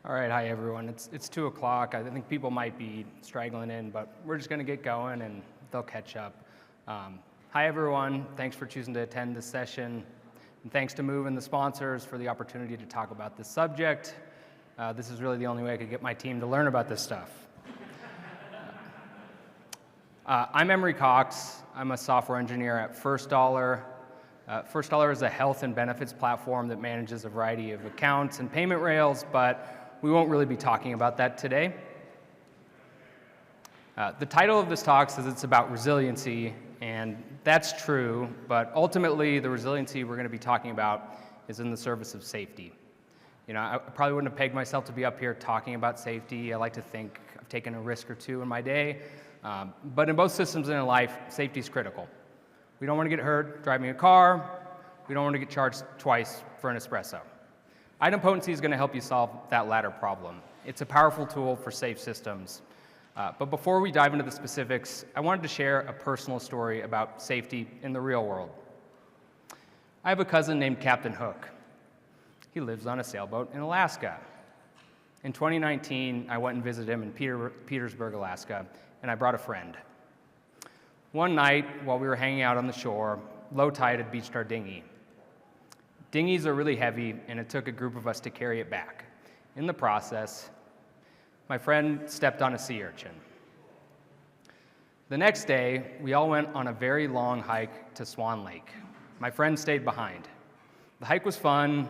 All right, hi everyone. It's 2 o'clock. I think people might be straggling in, but we're just going to get going and they'll catch up. Hi everyone. Thanks for choosing to attend this session. And thanks to Moov and the sponsors for the opportunity to talk about this subject. This is really the only way I could get my team to learn about this stuff. I'm Emery Coxe. I'm a software engineer at First Dollar. First Dollar is a health and benefits platform that manages a variety of accounts and payment rails, but we won't really be talking about that today. The title of this talk says it's about resiliency, and that's true, but ultimately the resiliency we're going to be talking about is in the service of safety. You know, I probably wouldn't have pegged myself to be up here talking about safety. I like to think I've taken a risk or two in my day, but in both systems in life, safety is critical. We don't want to get hurt driving a car. We don't want to get charged twice for an espresso. Idempotency is going to help you solve that latter problem. It's a powerful tool for safe systems. But before we dive into the specifics, I wanted to share a personal story about safety in the real world. I have a cousin named Captain Hook. He lives on a sailboat in Alaska. In 2019, I went and visited him in Petersburg, Alaska, and I brought a friend. One night, while we were hanging out on the shore, low tide had beached our dinghy. Dinghies are really heavy, and it took a group of us to carry it back. In the process, my friend stepped on a sea urchin. The next day, we all went on a very long hike to Swan Lake. My friend stayed behind. The hike was fun,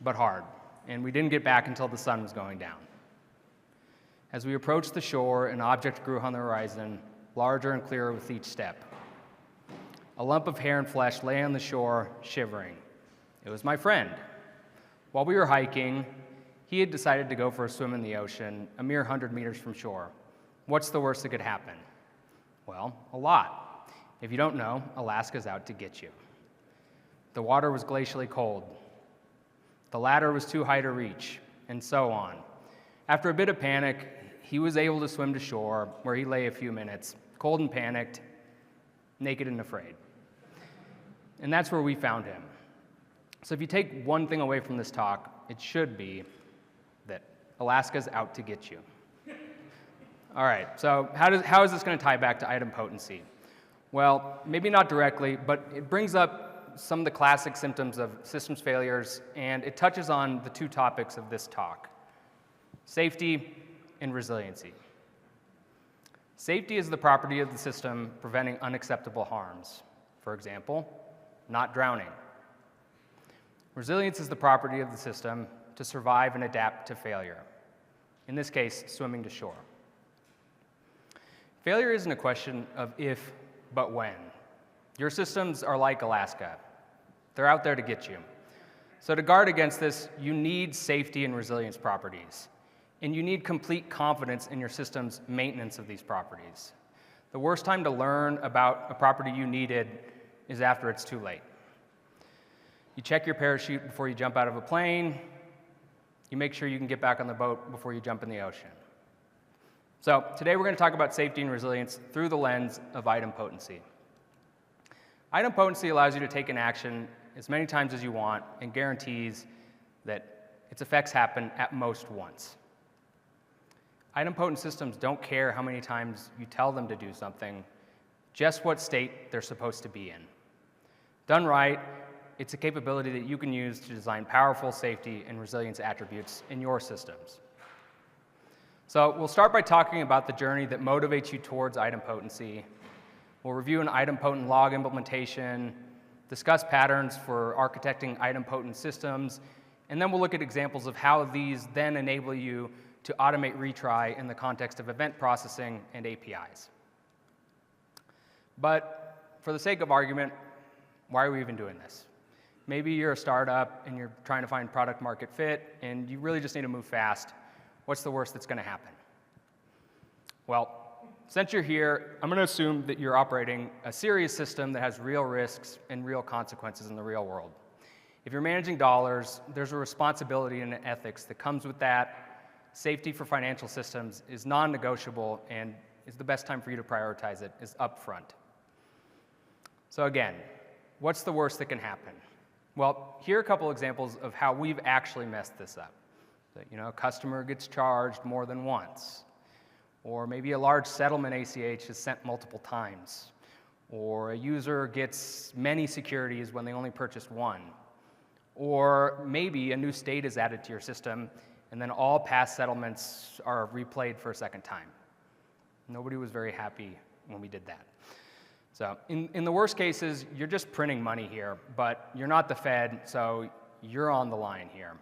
but hard, and we didn't get back until the sun was going down. As we approached the shore, an object grew on the horizon, larger and clearer with each step. A lump of hair and flesh lay on the shore, shivering. It was my friend. While we were hiking, he had decided to go for a swim in the ocean, a mere 100 meters from shore. What's the worst that could happen? Well, a lot. If you don't know, Alaska's out to get you. The water was glacially cold. The ladder was too high to reach, and so on. After a bit of panic, he was able to swim to shore, where he lay a few minutes, cold and panicked, naked and afraid. And that's where we found him. So if you take one thing away from this talk, it should be that Alaska's out to get you. All right, so how is this going to tie back to idempotency? Well, maybe not directly, but it brings up some of the classic symptoms of systems failures, and it touches on the two topics of this talk: safety and resiliency. Safety is the property of the system preventing unacceptable harms. For example, not drowning. Resilience is the property of the system to survive and adapt to failure. In this case, swimming to shore. Failure isn't a question of if, but when. Your systems are like Alaska. They're out there to get you. So to guard against this, you need safety and resilience properties. And you need complete confidence in your system's maintenance of these properties. The worst time to learn about a property you needed is after it's too late. You check your parachute before you jump out of a plane. You make sure you can get back on the boat before you jump in the ocean. So today we're going to talk about safety and resilience through the lens of idempotency. Idempotency allows you to take an action as many times as you want and guarantees that its effects happen at most once. Idempotent systems don't care how many times you tell them to do something, just what state they're supposed to be in. Done right, it's a capability that you can use to design powerful safety and resilience attributes in your systems. So we'll start by talking about the journey that motivates you towards idempotency. We'll review an idempotent log implementation, discuss patterns for architecting idempotent systems, and then we'll look at examples of how these then enable you to automate retry in the context of event processing and APIs. But for the sake of argument, why are we even doing this? Maybe you're a startup and you're trying to find product market fit and you really just need to move fast. What's the worst that's going to happen? Well, since you're here, I'm going to assume that you're operating a serious system that has real risks and real consequences in the real world. If you're managing dollars, there's a responsibility and an ethics that comes with that. Safety for financial systems is non-negotiable, and is the best time for you to prioritize it is upfront. So again, what's the worst that can happen? Well, here are a couple examples of how we've actually messed this up. That, a customer gets charged more than once, or maybe a large settlement ACH is sent multiple times, or a user gets many securities when they only purchased one, or maybe a new state is added to your system and then all past settlements are replayed for a second time. Nobody was very happy when we did that. So in the worst cases, you're just printing money here, but you're not the Fed, so you're on the line here.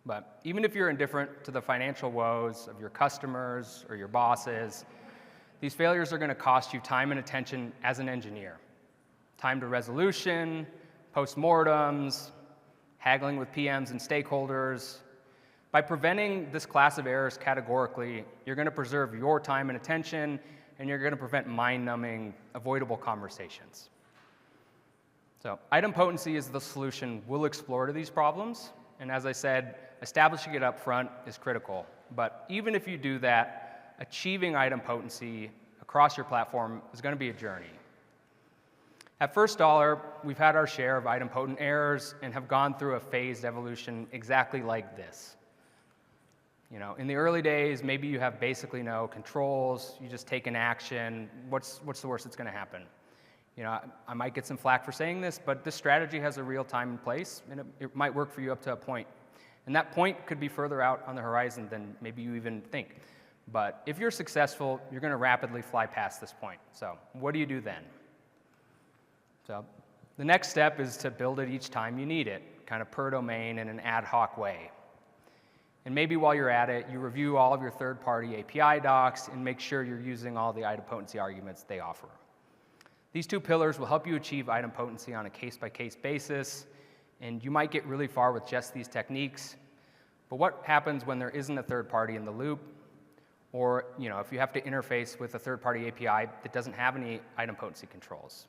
But even if you're indifferent to the financial woes of your customers or your bosses, these failures are going to cost you time and attention as an engineer. Time to resolution, postmortems, haggling with PMs and stakeholders. By preventing this class of errors categorically, you're going to preserve your time and attention, and you're going to prevent mind-numbing, avoidable conversations. So idempotency is the solution we'll explore to these problems, and as I said, establishing it up front is critical. But even if you do that, achieving idempotency across your platform is going to be a journey. At first dollar, we've had our share of idempotent errors and have gone through a phased evolution exactly like this. In the early days, maybe you have basically no controls, you just take an action, what's the worst that's going to happen? I might get some flack for saying this, but this strategy has a real time and place, and it might work for you up to a point. And that point could be further out on the horizon than maybe you even think. But if you're successful, you're going to rapidly fly past this point. So what do you do then? So the next step is to build it each time you need it, kind of per domain in an ad hoc way. And maybe while you're at it, you review all of your third-party API docs and make sure you're using all the idempotency arguments they offer. These two pillars will help you achieve idempotency on a case-by-case basis, and you might get really far with just these techniques. But what happens when there isn't a third party in the loop? Or if you have to interface with a third-party API that doesn't have any idempotency controls?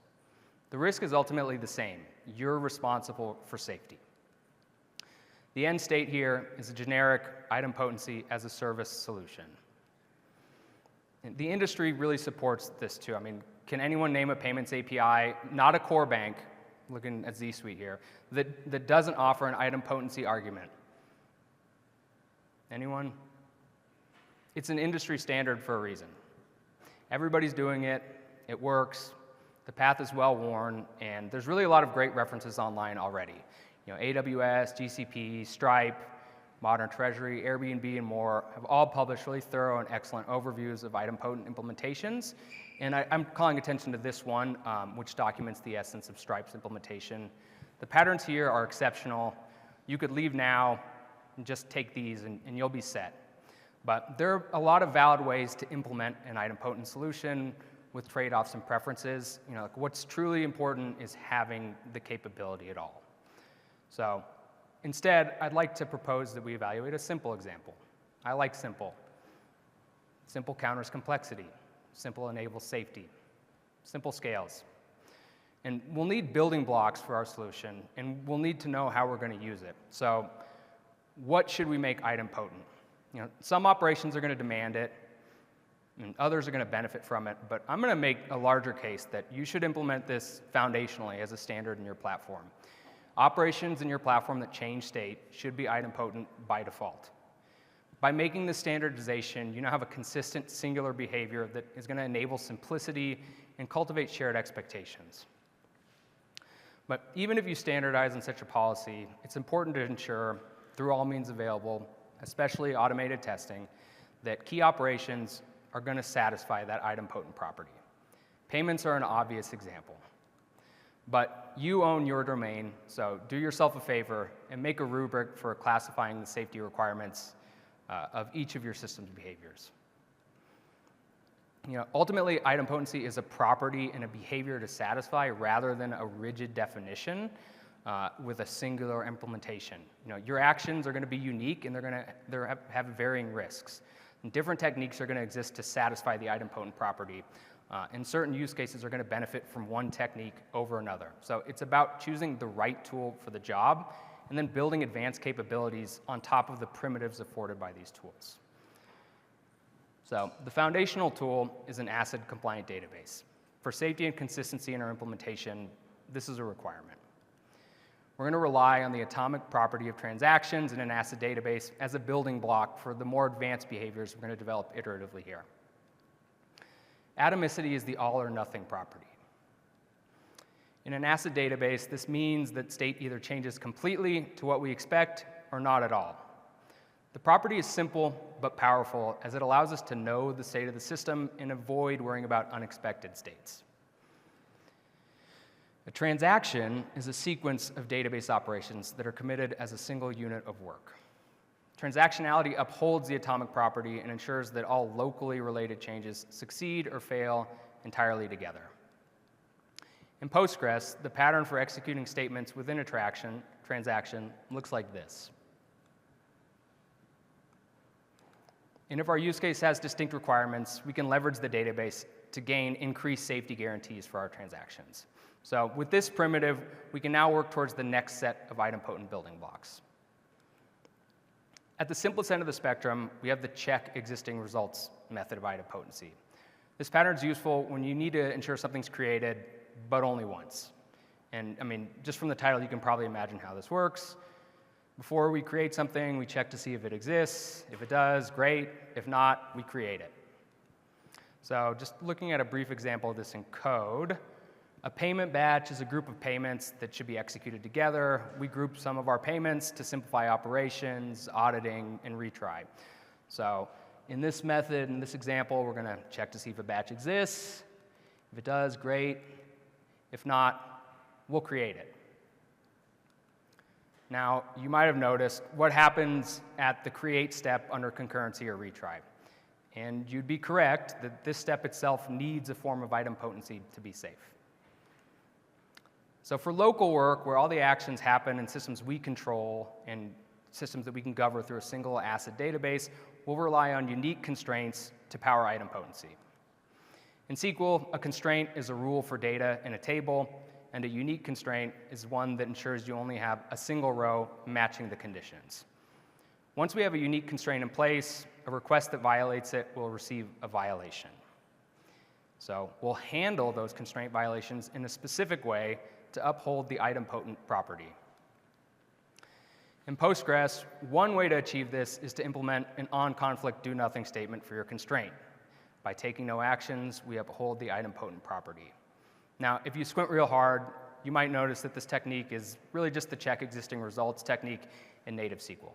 The risk is ultimately the same. You're responsible for safety. The end state here is a generic idempotency as a service solution. And the industry really supports this too. Can anyone name a payments API, not a core bank, looking at Z Suite here, that doesn't offer an idempotency argument? Anyone? It's an industry standard for a reason. Everybody's doing it, it works, the path is well worn, and there's really a lot of great references online already. AWS, GCP, Stripe, Modern Treasury, Airbnb, and more have all published really thorough and excellent overviews of idempotent implementations. And I'm calling attention to this one, which documents the essence of Stripe's implementation. The patterns here are exceptional. You could leave now and just take these, and you'll be set. But there are a lot of valid ways to implement an idempotent solution with trade-offs and preferences. What's truly important is having the capability at all. So instead, I'd like to propose that we evaluate a simple example. I like simple. Simple counters complexity. Simple enables safety. Simple scales. And we'll need building blocks for our solution, and we'll need to know how we're going to use it. So what should we make idempotent? Some operations are going to demand it, and others are going to benefit from it, but I'm going to make a larger case that you should implement this foundationally as a standard in your platform. Operations in your platform that change state should be idempotent by default. By making this standardization, you now have a consistent singular behavior that is going to enable simplicity and cultivate shared expectations. But even if you standardize on such a policy, it's important to ensure, through all means available, especially automated testing, that key operations are going to satisfy that idempotent property. Payments are an obvious example. But you own your domain, so do yourself a favor and make a rubric for classifying the safety requirements of each of your system's behaviors. Ultimately, idempotency is a property and a behavior to satisfy rather than a rigid definition with a singular implementation. Your actions are going to be unique and they're going to have varying risks. And different techniques are going to exist to satisfy the idempotent property. And certain use cases are going to benefit from one technique over another. So it's about choosing the right tool for the job and then building advanced capabilities on top of the primitives afforded by these tools. So the foundational tool is an ACID-compliant database. For safety and consistency in our implementation, this is a requirement. We're going to rely on the atomic property of transactions in an ACID database as a building block for the more advanced behaviors we're going to develop iteratively here. Atomicity is the all or nothing property. In an ACID database, this means that state either changes completely to what we expect or not at all. The property is simple but powerful, as it allows us to know the state of the system and avoid worrying about unexpected states. A transaction is a sequence of database operations that are committed as a single unit of work. Transactionality upholds the atomic property and ensures that all locally related changes succeed or fail entirely together. In Postgres, the pattern for executing statements within a transaction looks like this. And if our use case has distinct requirements, we can leverage the database to gain increased safety guarantees for our transactions. So with this primitive, we can now work towards the next set of idempotent building blocks. At the simplest end of the spectrum, we have the check existing results method of idempotency. This pattern is useful when you need to ensure something's created, but only once. And I mean, just from the title, you can probably imagine how this works. Before we create something, we check to see if it exists. If it does, great. If not, we create it. So just looking at a brief example of this in code, a payment batch is a group of payments that should be executed together. We group some of our payments to simplify operations, auditing, and retry. So in this method, in this example, we're going to check to see if a batch exists. If it does, great. If not, we'll create it. Now, you might have noticed what happens at the create step under concurrency or retry. And you'd be correct that this step itself needs a form of idempotency to be safe. So for local work, where all the actions happen in systems we control and systems that we can govern through a single ACID database, we'll rely on unique constraints to power idempotency. In SQL, a constraint is a rule for data in a table, and a unique constraint is one that ensures you only have a single row matching the conditions. Once we have a unique constraint in place, a request that violates it will receive a violation. So we'll handle those constraint violations in a specific way to uphold the idempotent property. In Postgres, one way to achieve this is to implement an on-conflict do-nothing statement for your constraint. By taking no actions, we uphold the idempotent property. Now, if you squint real hard, you might notice that this technique is really just the check existing results technique in native SQL.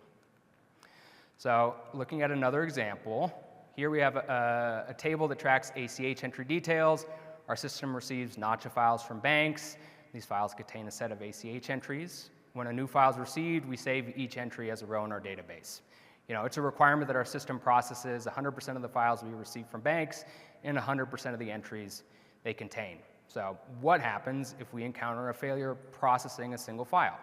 So looking at another example, here we have a table that tracks ACH entry details. Our system receives Nacha files from banks. These files contain a set of ACH entries. When a new file is received, we save each entry as a row in our database. It's a requirement that our system processes 100% of the files we receive from banks and 100% of the entries they contain. So what happens if we encounter a failure processing a single file?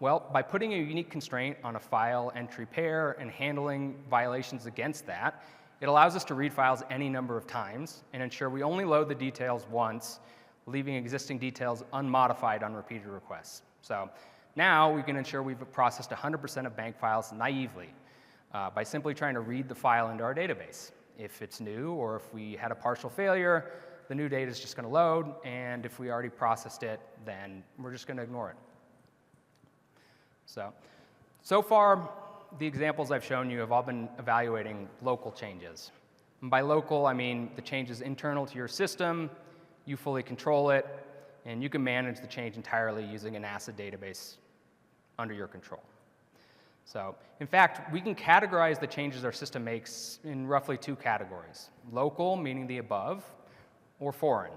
Well, by putting a unique constraint on a file entry pair and handling violations against that, it allows us to read files any number of times and ensure we only load the details once, leaving existing details unmodified on repeated requests. So now we can ensure we've processed 100% of bank files naively by simply trying to read the file into our database. If it's new or if we had a partial failure, the new data is just going to load, and if we already processed it, then we're just going to ignore it. So far, the examples I've shown you have all been evaluating local changes. And by local, I mean the changes internal to your system, you fully control it, and you can manage the change entirely using an ACID database under your control. So, in fact, we can categorize the changes our system makes in roughly two categories. Local, meaning the above, or foreign.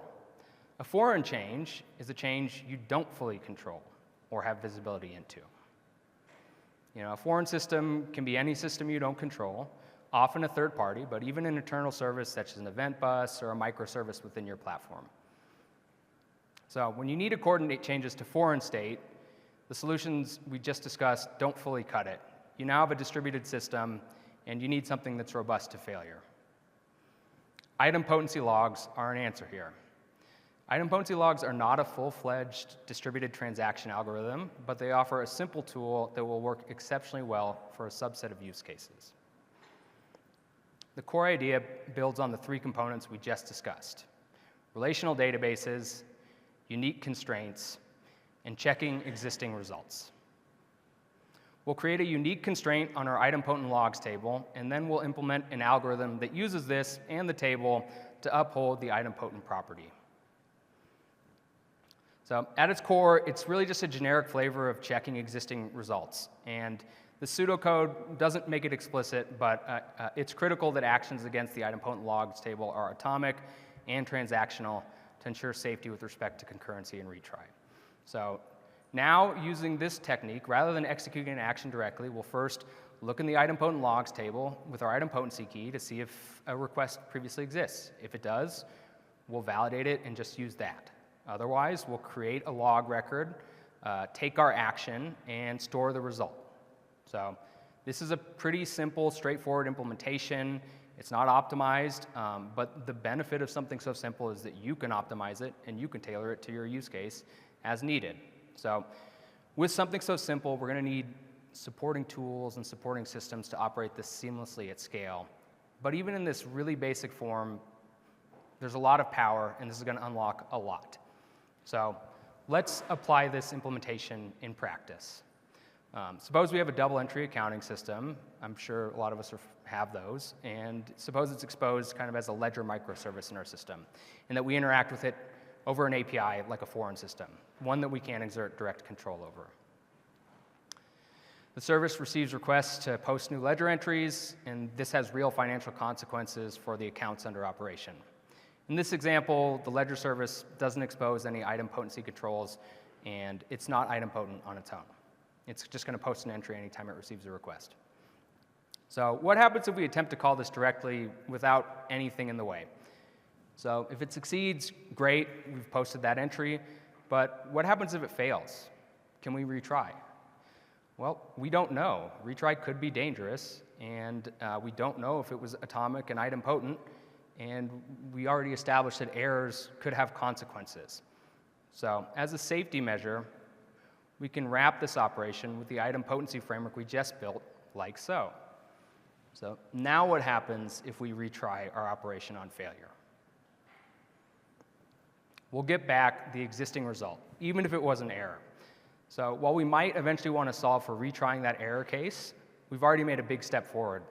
A foreign change is a change you don't fully control or have visibility into. A foreign system can be any system you don't control, often a third party, but even an internal service such as an event bus or a microservice within your platform. So when you need to coordinate changes to foreign state, the solutions we just discussed don't fully cut it. You now have a distributed system, and you need something that's robust to failure. Idempotency logs are an answer here. Idempotency logs are not a full-fledged distributed transaction algorithm, but they offer a simple tool that will work exceptionally well for a subset of use cases. The core idea builds on the three components we just discussed: relational databases, unique constraints, and checking existing results. We'll create a unique constraint on our idempotent logs table, and then we'll implement an algorithm that uses this and the table to uphold the idempotent property. So at its core, it's really just a generic flavor of checking existing results. And the pseudocode doesn't make it explicit, but it's critical that actions against the idempotent logs table are atomic and transactional to ensure safety with respect to concurrency and retry. So now, using this technique, rather than executing an action directly, we'll first look in the idempotent logs table with our idempotency key to see if a request previously exists. If it does, we'll validate it and just use that. Otherwise, we'll create a log record, take our action, and store the result. So this is a pretty simple, straightforward implementation. It's not optimized, but the benefit of something so simple is that you can optimize it and you can tailor it to your use case as needed. So with something so simple, we're going to need supporting tools and supporting systems to operate this seamlessly at scale. But even in this really basic form, there's a lot of power, and this is going to unlock a lot. So let's apply this implementation in practice. Suppose we have a double entry accounting system. I'm sure a lot of us have those. And suppose it's exposed kind of as a ledger microservice in our system, and that we interact with it over an API like a foreign system, one that we can't exert direct control over. The service receives requests to post new ledger entries, and this has real financial consequences for the accounts under operation. In this example, the ledger service doesn't expose any idempotency controls, and it's not idempotent on its own. It's just going to post an entry anytime it receives a request. So what happens if we attempt to call this directly without anything in the way? So if it succeeds, great, we've posted that entry, but what happens if it fails? Can we retry? Well, we don't know. Retry could be dangerous, and we don't know if it was atomic and idempotent, and we already established that errors could have consequences. So as a safety measure, we can wrap this operation with the idempotency framework we just built, like so. So now what happens if we retry our operation on failure? We'll get back the existing result, even if it was an error. So while we might eventually want to solve for retrying that error case, we've already made a big step forward.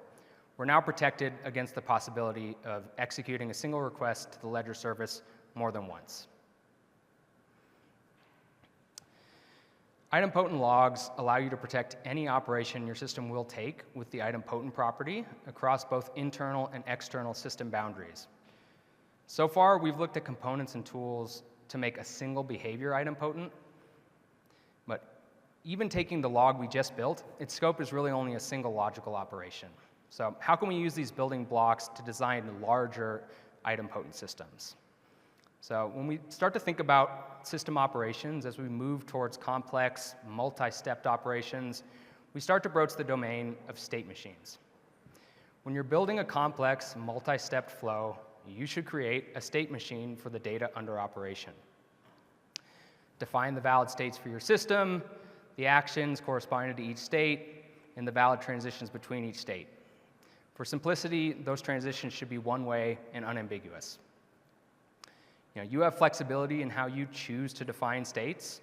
We're now protected against the possibility of executing a single request to the ledger service more than once. Idempotent logs allow you to protect any operation your system will take with the idempotent property across both internal and external system boundaries. So far, we've looked at components and tools to make a single behavior idempotent, but even taking the log we just built, its scope is really only a single logical operation. So how can we use these building blocks to design larger idempotent systems? So when we start to think about system operations, as we move towards complex, multi-stepped operations, we start to broach the domain of state machines. When you're building a complex, multi-stepped flow, you should create a state machine for the data under operation. Define the valid states for your system, the actions corresponding to each state, and the valid transitions between each state. For simplicity, those transitions should be one-way and unambiguous. You have flexibility in how you choose to define states.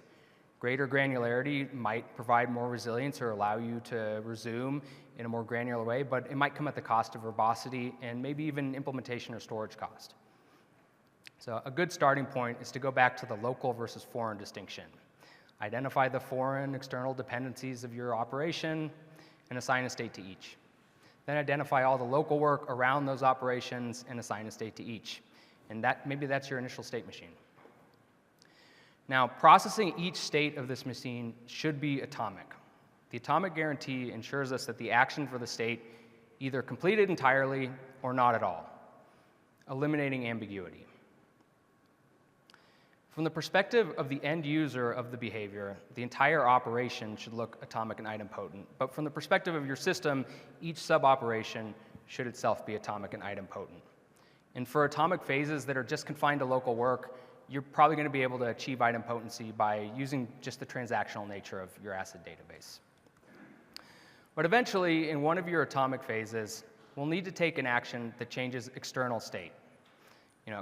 Greater granularity might provide more resilience or allow you to resume in a more granular way, but it might come at the cost of verbosity and maybe even implementation or storage cost. So a good starting point is to go back to the local versus foreign distinction. Identify the foreign external dependencies of your operation and assign a state to each. Then identify all the local work around those operations and assign a state to each. And maybe that's your initial state machine. Now, processing each state of this machine should be atomic. The atomic guarantee ensures us that the action for the state either completed entirely or not at all, eliminating ambiguity. From the perspective of the end user of the behavior, the entire operation should look atomic and idempotent. But from the perspective of your system, each sub-operation should itself be atomic and idempotent. And for atomic phases that are just confined to local work, you're probably going to be able to achieve idempotency by using just the transactional nature of your ACID database. But eventually, in one of your atomic phases, we'll need to take an action that changes external state.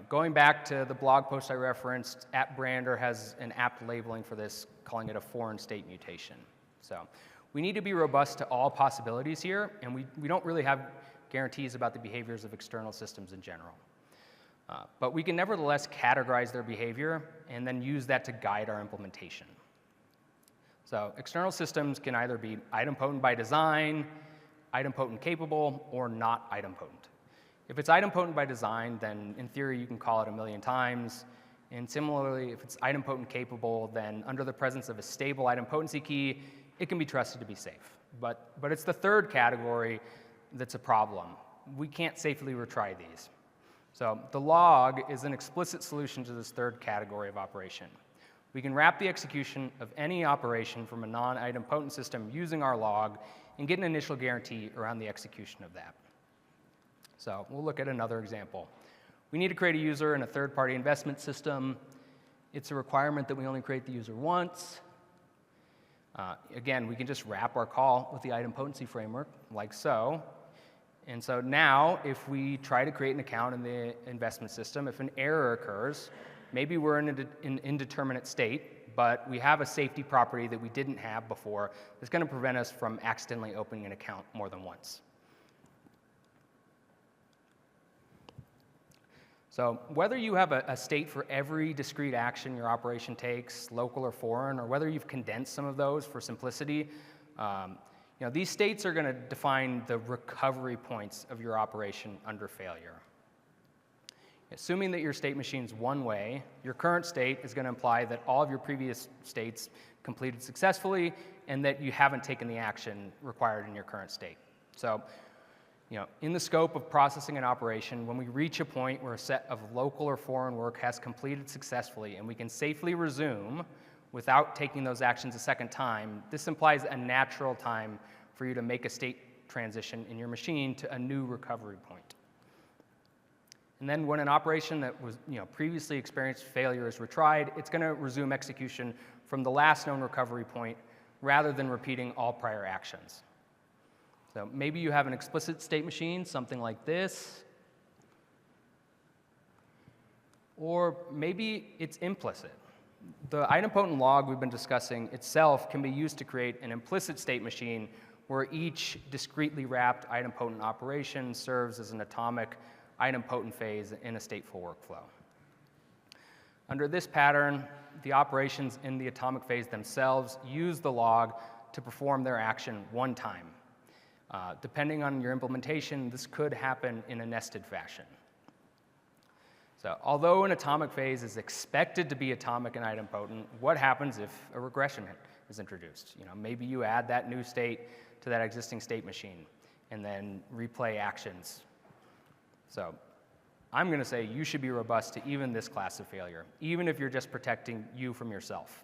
Going back to the blog post I referenced, AppBrander has an apt labeling for this, calling it a foreign state mutation. So we need to be robust to all possibilities here, and we don't really have guarantees about the behaviors of external systems in general. But we can nevertheless categorize their behavior and then use that to guide our implementation. So external systems can either be idempotent by design, idempotent capable, or not idempotent. If it's idempotent by design, then in theory you can call it 1,000,000 times. And similarly, if it's idempotent capable, then under the presence of a stable idempotency key, it can be trusted to be safe. But it's the third category that's a problem. We can't safely retry these. So the log is an explicit solution to this third category of operation. We can wrap the execution of any operation from a non-idempotent system using our log and get an initial guarantee around the execution of that. So we'll look at another example. We need to create a user in a third-party investment system. It's a requirement that we only create the user once. Again, we can just wrap our call with the idempotency framework, like so. And so now, if we try to create an account in the investment system, if an error occurs, maybe we're in an indeterminate state, but we have a safety property that we didn't have before that's going to prevent us from accidentally opening an account more than once. So whether you have a state for every discrete action your operation takes, local or foreign, or whether you've condensed some of those for simplicity, these states are going to define the recovery points of your operation under failure. Assuming that your state machine's one way, your current state is going to imply that all of your previous states completed successfully and that you haven't taken the action required in your current state. So, in the scope of processing an operation, when we reach a point where a set of local or foreign work has completed successfully and we can safely resume without taking those actions a second time, this implies a natural time for you to make a state transition in your machine to a new recovery point. And then when an operation that was previously experienced failure is retried, it's going to resume execution from the last known recovery point rather than repeating all prior actions. So maybe you have an explicit state machine, something like this, or maybe it's implicit. The idempotent log we've been discussing itself can be used to create an implicit state machine where each discretely wrapped idempotent operation serves as an atomic idempotent phase in a stateful workflow. Under this pattern, the operations in the atomic phase themselves use the log to perform their action one time. Depending on your implementation, this could happen in a nested fashion. So although an atomic phase is expected to be atomic and idempotent, what happens if a regression is introduced? Maybe you add that new state to that existing state machine and then replay actions. So I'm going to say you should be robust to even this class of failure, even if you're just protecting you from yourself.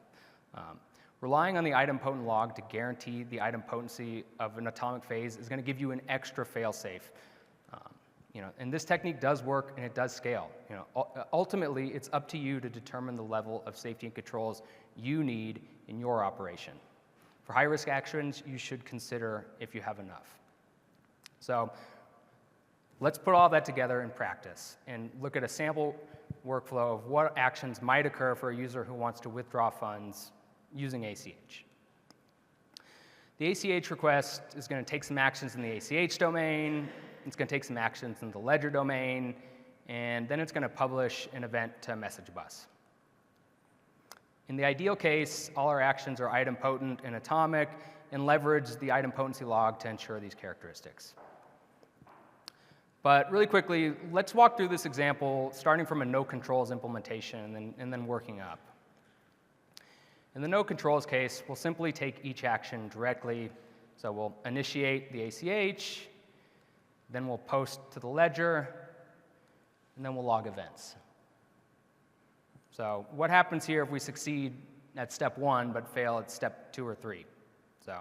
Relying on the idempotent log to guarantee the idempotency of an atomic phase is going to give you an extra fail-safe. And this technique does work and it does scale. Ultimately, it's up to you to determine the level of safety and controls you need in your operation. For high-risk actions, you should consider if you have enough. So let's put all that together in practice and look at a sample workflow of what actions might occur for a user who wants to withdraw funds using ACH. The ACH request is going to take some actions in the ACH domain, it's going to take some actions in the ledger domain, and then it's going to publish an event to a message bus. In the ideal case, all our actions are idempotent and atomic and leverage the idempotency log to ensure these characteristics. But really quickly, let's walk through this example starting from a no controls implementation and then working up. In the no controls case, we'll simply take each action directly. So we'll initiate the ACH, then we'll post to the ledger, and then we'll log events. So what happens here if we succeed at step 1 but fail at step 2 or 3? So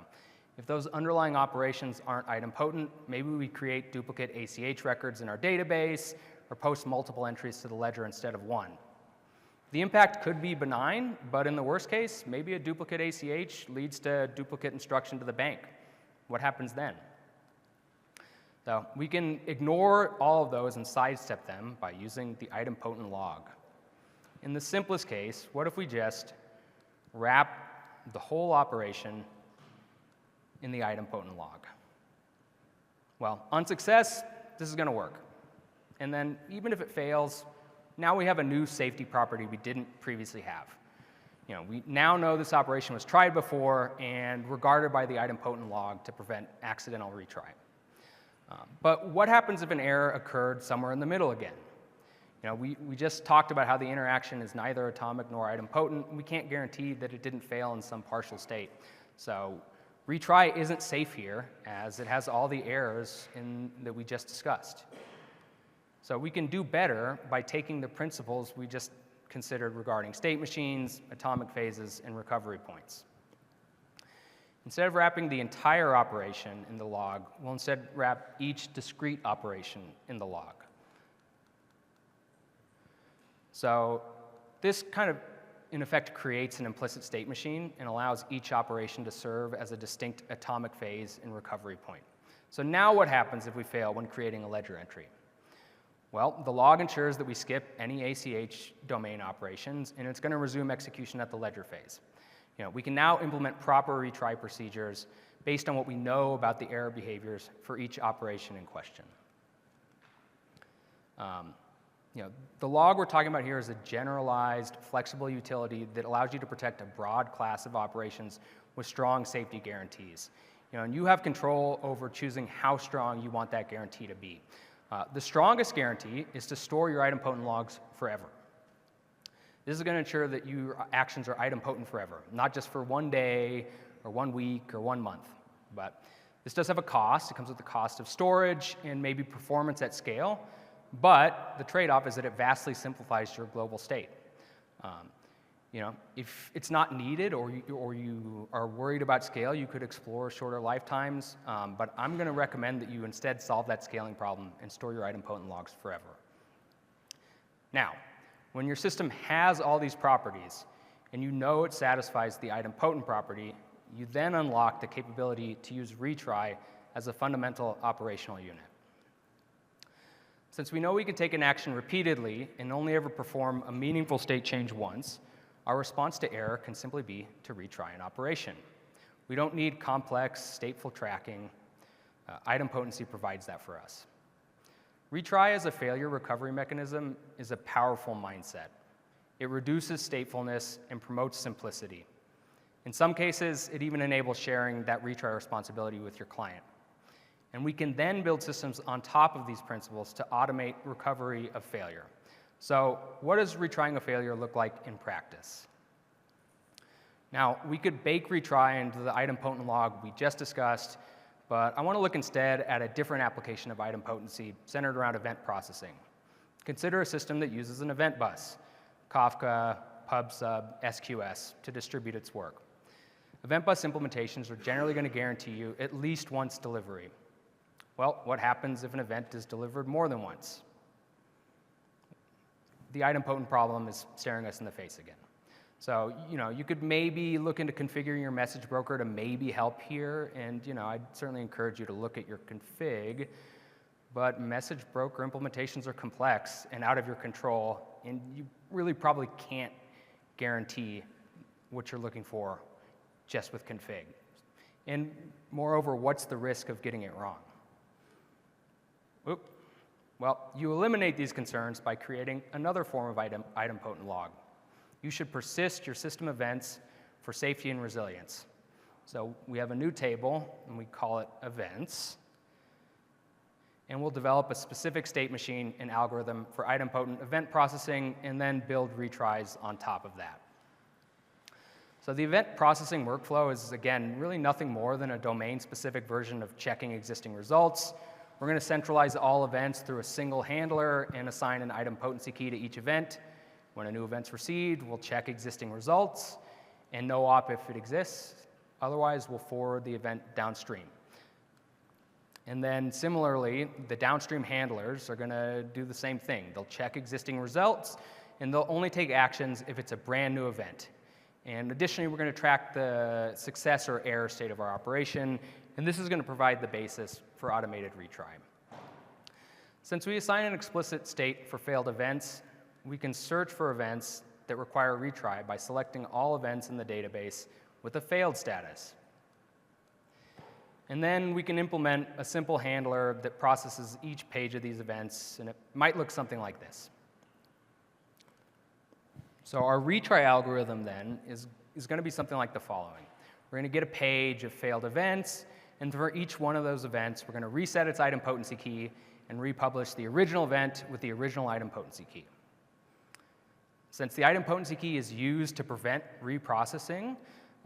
if those underlying operations aren't idempotent, maybe we create duplicate ACH records in our database or post multiple entries to the ledger instead of one. The impact could be benign, but in the worst case, maybe a duplicate ACH leads to duplicate instruction to the bank. What happens then? So we can ignore all of those and sidestep them by using the idempotent log. In the simplest case, what if we just wrap the whole operation in the idempotent log? Well, on success, this is going to work. And then even if it fails, now we have a new safety property we didn't previously have. We now know this operation was tried before and regarded by the idempotent log to prevent accidental retry. But what happens if an error occurred somewhere in the middle again? We just talked about how the interaction is neither atomic nor idempotent. We can't guarantee that it didn't fail in some partial state. So retry isn't safe here, as it has all the errors that we just discussed. So we can do better by taking the principles we just considered regarding state machines, atomic phases, and recovery points. Instead of wrapping the entire operation in the log, we'll instead wrap each discrete operation in the log. So this kind of, in effect, creates an implicit state machine and allows each operation to serve as a distinct atomic phase and recovery point. So now what happens if we fail when creating a ledger entry? Well, the log ensures that we skip any ACH domain operations, and it's going to resume execution at the ledger phase. We can now implement proper retry procedures based on what we know about the error behaviors for each operation in question. The log we're talking about here is a generalized, flexible utility that allows you to protect a broad class of operations with strong safety guarantees. And you have control over choosing how strong you want that guarantee to be. The strongest guarantee is to store your idempotent logs forever. This is going to ensure that your actions are idempotent forever, not just for 1 day or 1 week or 1 month. But this does have a cost. It comes with the cost of storage and maybe performance at scale. But the trade-off is that it vastly simplifies your global state. If it's not needed or you are worried about scale, you could explore shorter lifetimes. But I'm going to recommend that you instead solve that scaling problem and store your idempotent logs forever. Now, when your system has all these properties and you know it satisfies the idempotent property, you then unlock the capability to use retry as a fundamental operational unit. Since we know we can take an action repeatedly and only ever perform a meaningful state change once, our response to error can simply be to retry an operation. We don't need complex stateful tracking. Idempotency provides that for us. Retry as a failure recovery mechanism is a powerful mindset. It reduces statefulness and promotes simplicity. In some cases, it even enables sharing that retry responsibility with your client. And we can then build systems on top of these principles to automate recovery of failure. So what does retrying a failure look like in practice? Now, we could bake retry into the idempotent log we just discussed, but I want to look instead at a different application of idempotency centered around event processing. Consider a system that uses an event bus, Kafka, PubSub, SQS, to distribute its work. Event bus implementations are generally going to guarantee you at least once delivery. Well, what happens if an event is delivered more than once? The idempotent problem is staring us in the face again. So, you could maybe look into configuring your message broker to maybe help here, and, I'd certainly encourage you to look at your config, but message broker implementations are complex and out of your control, and you really probably can't guarantee what you're looking for just with config. And moreover, what's the risk of getting it wrong? Well, you eliminate these concerns by creating another form of idempotent log. You should persist your system events for safety and resilience. So we have a new table, and we call it events. And we'll develop a specific state machine and algorithm for idempotent event processing, and then build retries on top of that. So the event processing workflow is, again, really nothing more than a domain-specific version of checking existing results. We're going to centralize all events through a single handler and assign an idempotency key to each event. When a new event's received, we'll check existing results and no op if it exists. Otherwise, we'll forward the event downstream. And then similarly, the downstream handlers are going to do the same thing. They'll check existing results, and they'll only take actions if it's a brand new event. And additionally, we're going to track the success or error state of our operation, and this is going to provide the basis for automated retry. Since we assign an explicit state for failed events, we can search for events that require a retry by selecting all events in the database with a failed status. And then we can implement a simple handler that processes each page of these events, and it might look something like this. So our retry algorithm then is going to be something like the following. We're going to get a page of failed events, and for each one of those events, we're going to reset its idempotency key and republish the original event with the original idempotency key. Since the idempotency key is used to prevent reprocessing,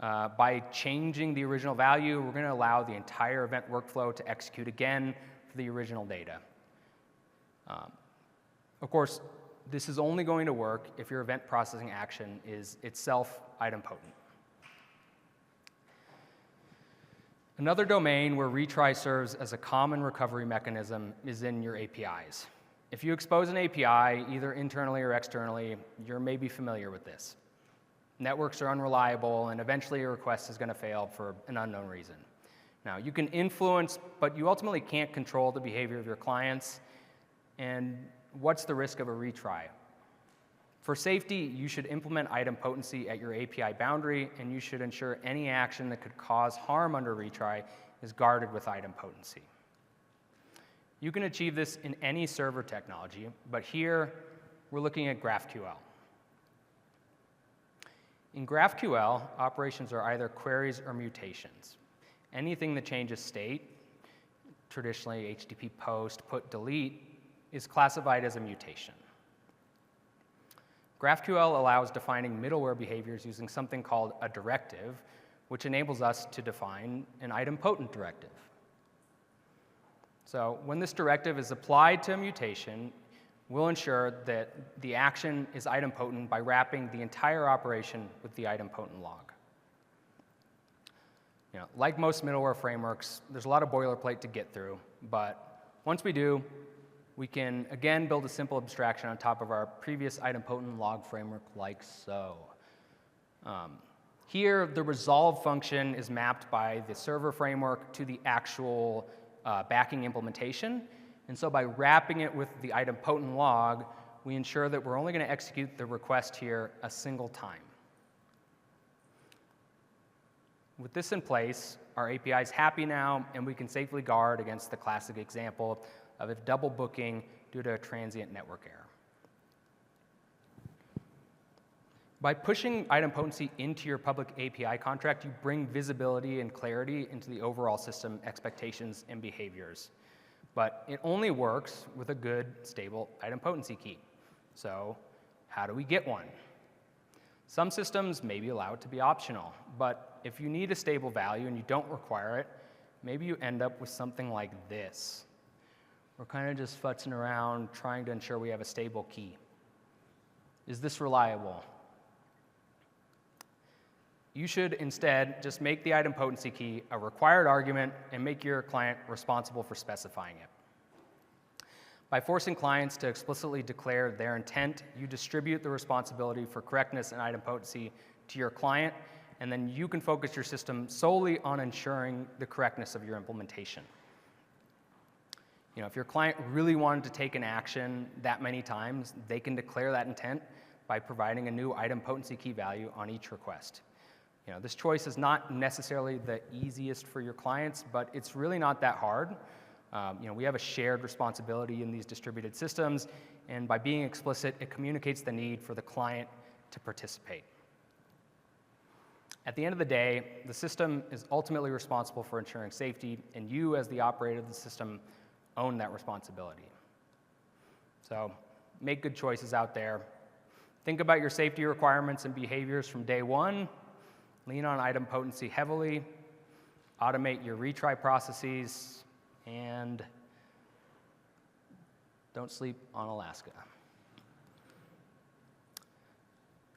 by changing the original value, we're going to allow the entire event workflow to execute again for the original data. Of course, this is only going to work if your event processing action is itself idempotent. Another domain where retry serves as a common recovery mechanism is in your APIs. If you expose an API, either internally or externally, you're maybe familiar with this. Networks are unreliable, and eventually a request is going to fail for an unknown reason. Now, you can influence, but you ultimately can't control the behavior of your clients, and what's the risk of a retry? For safety, you should implement idempotency at your API boundary, and you should ensure any action that could cause harm under retry is guarded with idempotency. You can achieve this in any server technology, but here we're looking at GraphQL. In GraphQL, operations are either queries or mutations. Anything that changes state, traditionally HTTP post, put, delete, is classified as a mutation. GraphQL allows defining middleware behaviors using something called a directive, which enables us to define an idempotent directive. So when this directive is applied to a mutation, we'll ensure that the action is idempotent by wrapping the entire operation with the idempotent log. Like most middleware frameworks, there's a lot of boilerplate to get through, but once we do, we can again build a simple abstraction on top of our previous idempotent log framework like so. Here, the resolve function is mapped by the server framework to the actual backing implementation. And so by wrapping it with the idempotent log, we ensure that we're only going to execute the request here a single time. With this in place, our API is happy now, and we can safely guard against the classic example of if double booking due to a transient network error. By pushing idempotency into your public API contract, you bring visibility and clarity into the overall system expectations and behaviors. But it only works with a good, stable idempotency key. So how do we get one? Some systems may be allowed to be optional, but if you need a stable value and you don't require it, maybe you end up with something like this. We're kind of just futzing around trying to ensure we have a stable key. Is this reliable? You should instead just make the idempotency key a required argument and make your client responsible for specifying it. By forcing clients to explicitly declare their intent, you distribute the responsibility for correctness and idempotency to your client, and then you can focus your system solely on ensuring the correctness of your implementation. If your client really wanted to take an action that many times, they can declare that intent by providing a new idempotency key value on each request. This choice is not necessarily the easiest for your clients, but it's really not that hard. We have a shared responsibility in these distributed systems, and by being explicit, it communicates the need for the client to participate. At the end of the day, the system is ultimately responsible for ensuring safety, and you, as the operator of the system, own that responsibility. So make good choices out there. Think about your safety requirements and behaviors from day one. Lean on idempotency heavily. Automate your retry processes. And don't sleep on Alaska.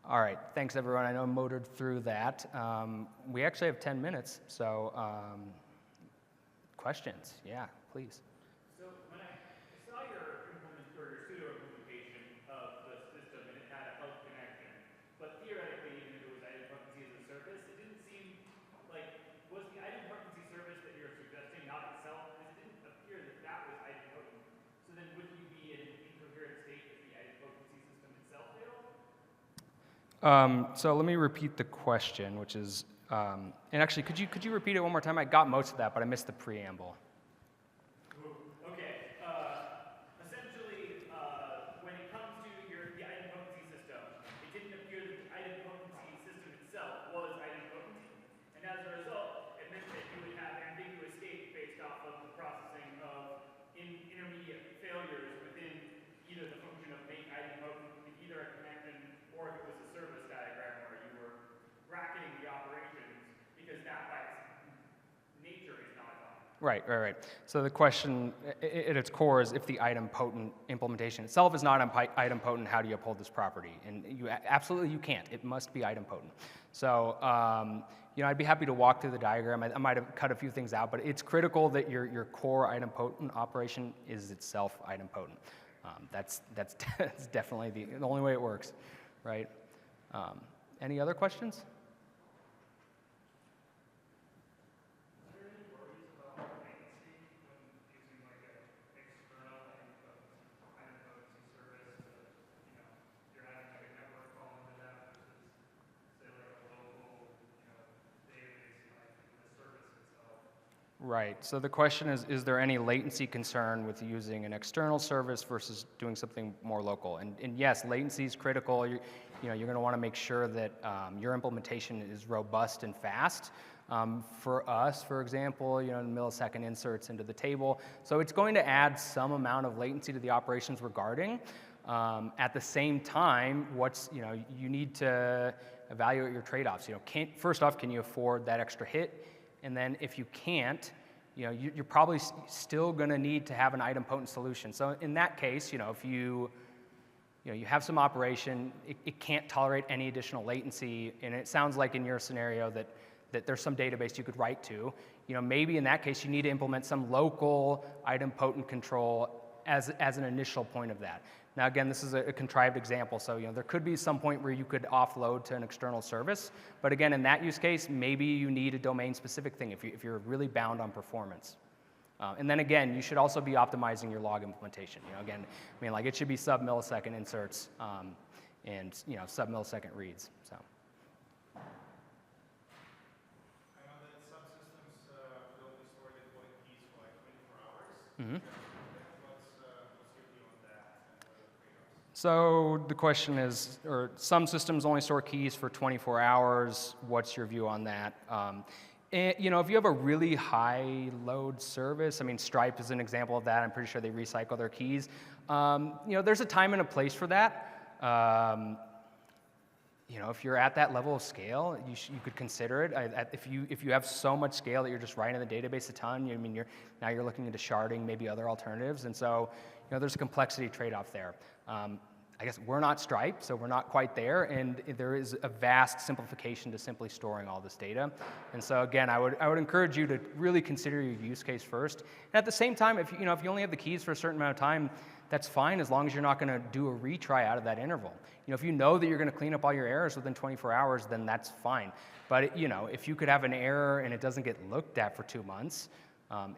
All right, thanks everyone. I know I motored through that. We actually have 10 minutes, so questions? Yeah, please. So when I saw your pseudo implementation of the system and it had a health connection, but theoretically, even if it was idempotency So let me repeat the question, which is, and actually, could you repeat it one more time? I got most of that, but I missed the preamble. Okay. Essentially, when it comes to the idempotency system, it didn't appear that the idempotency system itself was idempotent, and as a result, it meant that you would have ambiguous state based off of the processing of intermediate failures within either the function of make idempotent, either a connection, or if it was a service diagram where you were bracketing the operations, because that by its nature is not idempotent. Right. So the question at its core is if the idempotent implementation itself is not idempotent, how do you uphold this property? And absolutely you can't. It must be idempotent. So I'd be happy to walk through the diagram. I might have cut a few things out, but it's critical that your core idempotent operation is itself idempotent. That's definitely the only way it works, right? Any other questions? Right. So the question is there any latency concern with using an external service versus doing something more local? And yes, latency is critical. You're going to want to make sure that your implementation is robust and fast. For us, for example, millisecond inserts into the table. So it's going to add some amount of latency to the operations we're guarding. At the same time, you need to evaluate your trade-offs. First off, can you afford that extra hit? And then if you can't, you're probably still going to need to have an idempotent solution. So in that case, if you have some operation, it can't tolerate any additional latency, and it sounds like in your scenario that there's some database you could write to, maybe in that case you need to implement some local idempotent control as an initial point of that. Now again, this is a contrived example, so there could be some point where you could offload to an external service, but again, in that use case, maybe you need a domain-specific thing if you're really bound on performance. And then again, you should also be optimizing your log implementation. It should be sub-millisecond inserts and sub-millisecond reads. So. I know that some systems will be stored deployed keys for like 24 hours. Mm-hmm. What's your view on that? So the question is, some systems only store keys for 24 hours. What's your view on that? If you have a really high load service, Stripe is an example of that. I'm pretty sure they recycle their keys. There's a time and a place for that. If you're at that level of scale, you could consider it. If you have so much scale that you're just writing in the database a ton, now you're looking into sharding, maybe other alternatives, and so there's a complexity trade-off there. I guess we're not Stripe, so we're not quite there, and there is a vast simplification to simply storing all this data. And so again, I would encourage you to really consider your use case first. And at the same time, if you only have the keys for a certain amount of time, that's fine as long as you're not going to do a retry out of that interval. If you know that you're going to clean up all your errors within 24 hours, then that's fine. But if you could have an error and it doesn't get looked at for 2 months,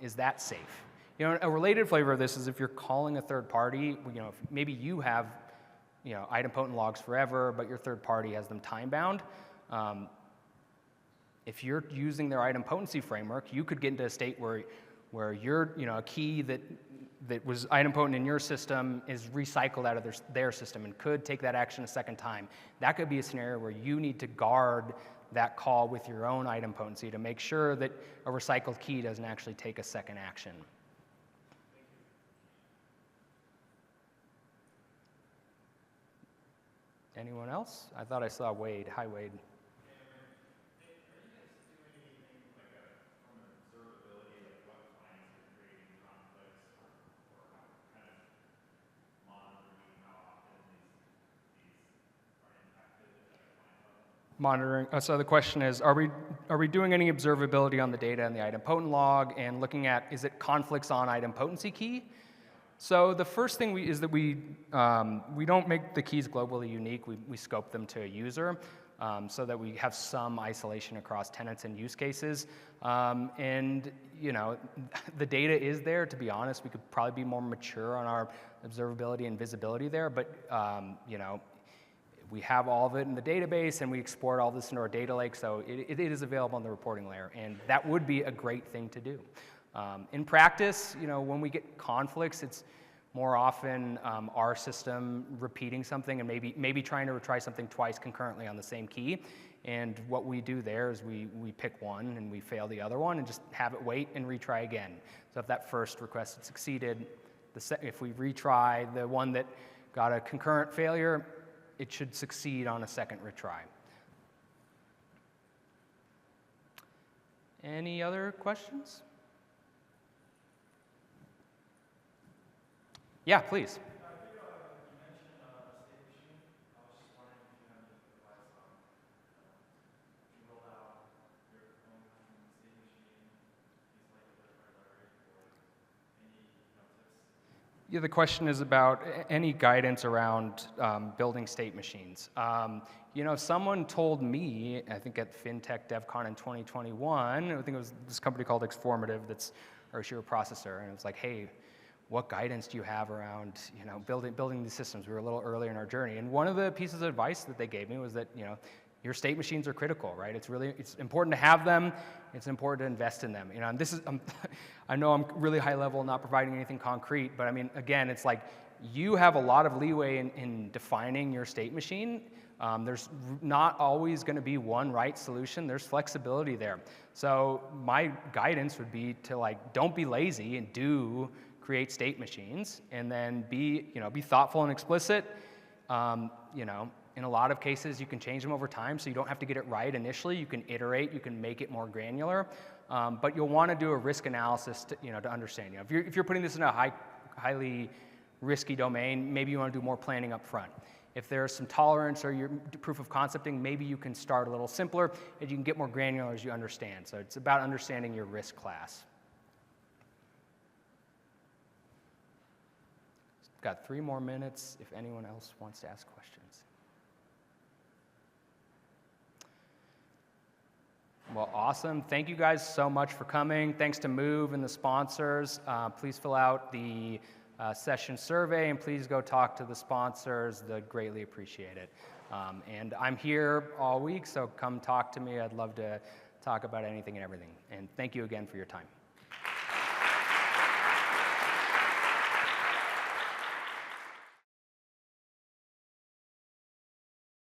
is that safe? A related flavor of this is if you're calling a third party, if maybe you have idempotent logs forever, but your third party has them time-bound. If you're using their idempotency framework, you could get into a state where a key that was idempotent in your system is recycled out of their system and could take that action a second time. That could be a scenario where you need to guard that call with your own idempotency to make sure that a recycled key doesn't actually take a second action. Anyone else? I thought I saw Wade. Hi, Wade. Monitoring. So the question is, are we doing any observability on the data in the idempotent log and looking at, is it conflicts on idempotency key? So the first thing is that we don't make the keys globally unique. We scope them to a user so that we have some isolation across tenants and use cases. And the data is there. To be honest, we could probably be more mature on our observability and visibility there. But we have all of it in the database, and we export all this into our data lake, so it is available on the reporting layer, and that would be a great thing to do. In practice, when we get conflicts, it's more often our system repeating something and maybe trying to retry something twice concurrently on the same key. And what we do there is we pick one and we fail the other one and just have it wait and retry again. So if that first request had succeeded, if we retry the one that got a concurrent failure, it should succeed on a second retry. Any other questions? Yeah, please. I think you mentioned a state machine. I was just wondering if you have any advice on if you roll out your own custom state machine, things like a third-party library, or any tips? Yeah, the question is about any guidance around building state machines. Someone told me, I think at FinTech DevCon in 2021, I think it was this company called Xformative that's our Shiro processor, and it was like, hey, what guidance do you have around building these systems? We were a little earlier in our journey, and one of the pieces of advice that they gave me was that your state machines are critical, right? It's important to have them. It's important to invest in them. And this is I know I'm really high level, not providing anything concrete, but I mean, again, it's like you have a lot of leeway in defining your state machine. There's not always going to be one right solution. There's flexibility there. So my guidance would be to don't be lazy and create state machines, and then be thoughtful and explicit. In a lot of cases, you can change them over time, so you don't have to get it right initially. You can iterate, you can make it more granular, but you'll want to do a risk analysis to understand. If you're putting this in a highly risky domain, maybe you want to do more planning up front. If there's some tolerance or your proof of concepting, maybe you can start a little simpler, and you can get more granular as you understand. So it's about understanding your risk class. Got 3 more minutes if anyone else wants to ask questions. Well, awesome. Thank you guys so much for coming. Thanks to Moov and the sponsors. Please fill out the session survey, and please go talk to the sponsors. They'd greatly appreciate it. And I'm here all week, so come talk to me. I'd love to talk about anything and everything. And thank you again for your time.